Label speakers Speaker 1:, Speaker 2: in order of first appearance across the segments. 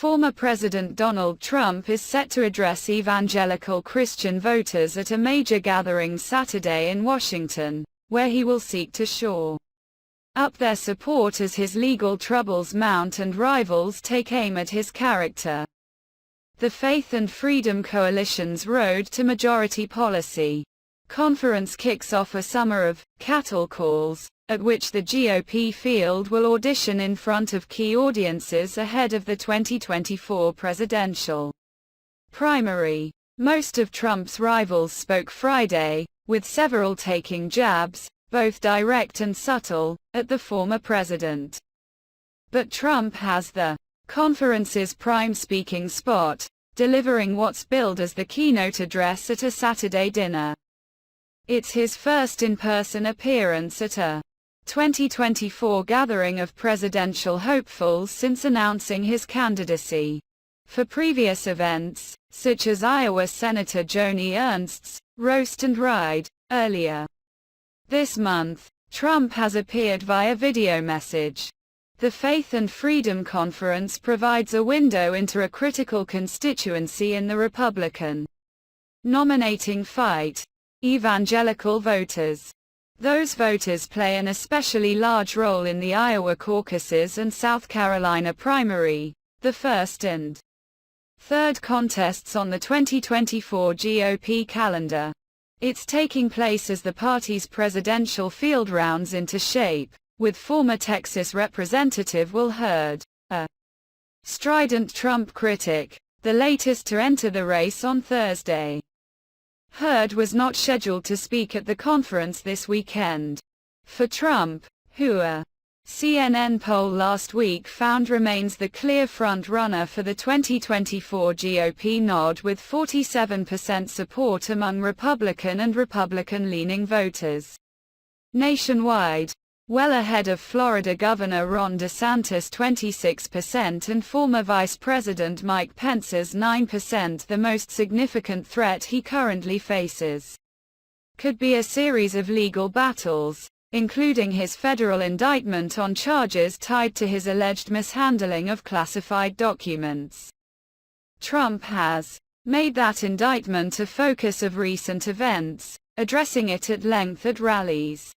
Speaker 1: Former President Donald Trump is set to address evangelical Christian voters at a major gathering Saturday in Washington, where he will seek to shore up their support as his legal troubles mount and rivals take aim at his character. The Faith and Freedom Coalition's Road to Majority Policy conference kicks off a summer of cattle calls, at which the GOP field will audition in front of key audiences ahead of the 2024 presidential primary. Most of Trump's rivals spoke Friday, with several taking jabs, both direct and subtle, at the former president. But Trump has the conference's prime speaking spot, delivering what's billed as the keynote address at a Saturday dinner. It's his first in-person appearance at a 2024 gathering of presidential hopefuls since announcing his candidacy. For previous events, such as Iowa Senator Joni Ernst's roast and ride earlier this month, Trump has appeared via video message. The Faith and Freedom Conference provides a window into a critical constituency in the Republican nominating fight: evangelical voters. Those voters play an especially large role in the Iowa caucuses and South Carolina primary, the first and third contests on the 2024 GOP calendar. It's taking place as the party's presidential field rounds into shape, with former Texas Representative Will Hurd, a strident Trump critic, the latest to enter the race on Thursday. Hurd was not scheduled to speak at the conference this weekend. For Trump, who a CNN poll last week found remains the clear front-runner for the 2024 GOP nod with 47% support among Republican and Republican-leaning voters nationwide, well ahead of Florida Governor Ron DeSantis' 26% and former Vice President Mike Pence's 9%. The most significant threat he currently faces could be a series of legal battles, including his federal indictment on charges tied to his alleged mishandling of classified documents. Trump has made that indictment a focus of recent events, addressing it at length at rallies.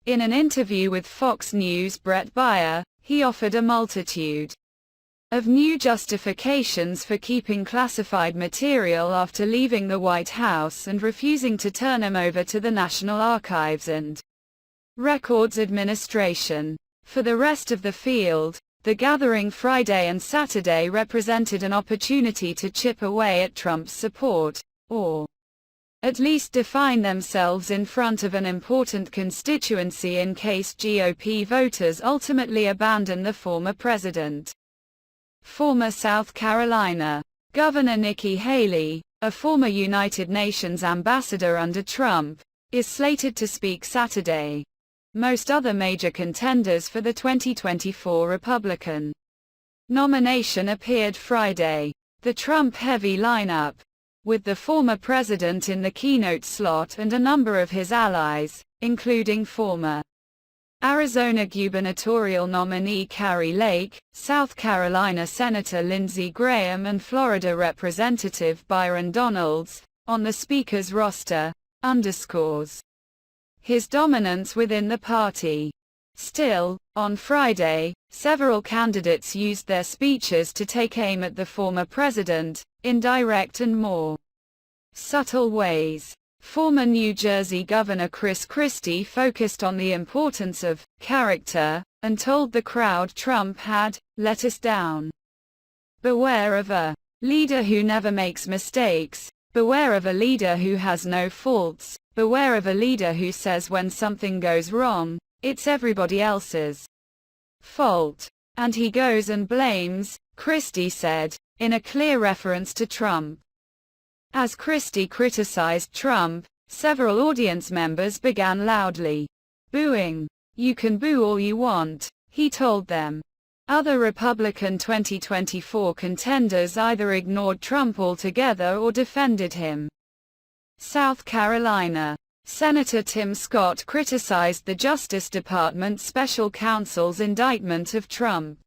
Speaker 1: In an interview with Fox News' Brett Baier, he offered a multitude of new justifications for keeping classified material after leaving the White House and refusing to turn them over to the National Archives and Records Administration. For the rest of the field, the gathering Friday and Saturday represented an opportunity to chip away at Trump's support, or at least define themselves in front of an important constituency in case GOP voters ultimately abandon the former president. Former South Carolina Governor Nikki Haley, a former United Nations ambassador under Trump, is slated to speak Saturday. Most other major contenders for the 2024 Republican nomination appeared Friday. The Trump-heavy lineup, with the former president in the keynote slot and a number of his allies, including former Arizona gubernatorial nominee Kari Lake, South Carolina Senator Lindsey Graham and Florida Representative Byron Donalds, on the speaker's roster, underscores his dominance within the party. Still, on Friday, several candidates used their speeches to take aim at the former president, in direct and more subtle ways. Former New Jersey Governor Chris Christie focused on the importance of character, and told the crowd Trump had let us down. Beware of a leader who never makes mistakes, beware of a leader who has no faults, beware of a leader who says when something goes wrong, it's everybody else's fault. And he goes and blames, Christie said, in a clear reference to Trump. As Christie criticized Trump, several audience members began loudly booing. You can boo all you want, he told them. Other Republican 2024 contenders either ignored Trump altogether or defended him. South Carolina Senator Tim Scott criticized the Justice Department special counsel's indictment of Trump.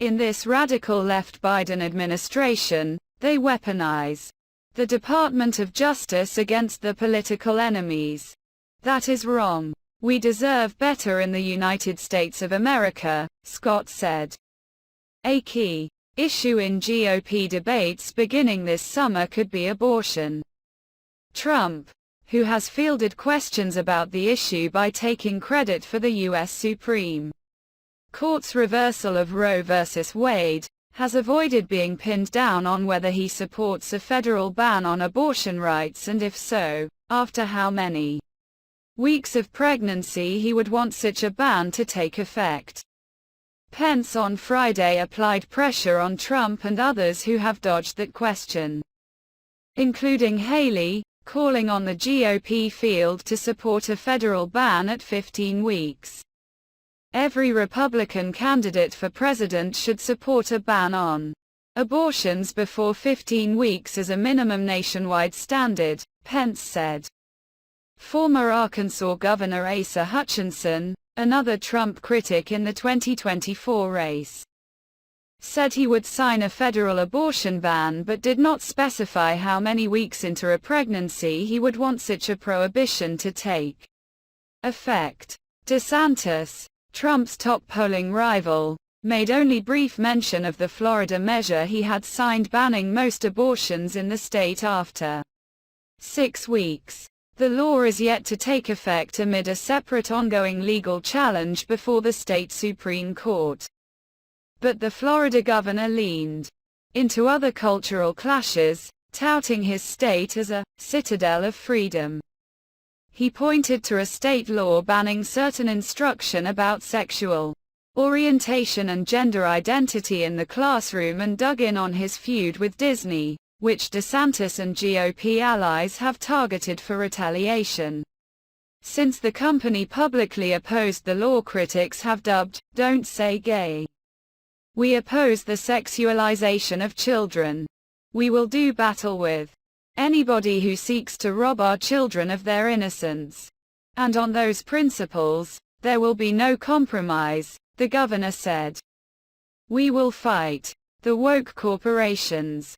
Speaker 1: In this radical left Biden administration, they weaponize the Department of Justice against the political enemies. That is wrong. We deserve better in the United States of America, Scott said. A key issue in GOP debates beginning this summer could be abortion. Trump, who has fielded questions about the issue by taking credit for the U.S. Supreme Court's reversal of Roe v. Wade, has avoided being pinned down on whether he supports a federal ban on abortion rights and if so, after how many weeks of pregnancy he would want such a ban to take effect. Pence on Friday applied pressure on Trump and others who have dodged that question, including Haley, calling on the GOP field to support a federal ban at 15 weeks. Every Republican candidate for president should support a ban on abortions before 15 weeks as a minimum nationwide standard, Pence said. Former Arkansas Governor Asa Hutchinson, another Trump critic in the 2024 race, said he would sign a federal abortion ban but did not specify how many weeks into a pregnancy he would want such a prohibition to take effect. DeSantis, Trump's top polling rival, made only brief mention of the Florida measure he had signed banning most abortions in the state after 6 weeks. The law is yet to take effect amid a separate ongoing legal challenge before the state Supreme Court. But the Florida governor leaned into other cultural clashes, touting his state as a citadel of freedom. He pointed to a state law banning certain instruction about sexual orientation and gender identity in the classroom and dug in on his feud with Disney, which DeSantis and GOP allies have targeted for retaliation. Since the company publicly opposed the law, critics have dubbed, "Don't Say Gay." We oppose the sexualization of children. We will do battle with anybody who seeks to rob our children of their innocence. And on those principles, there will be no compromise, the governor said. We will fight the woke corporations.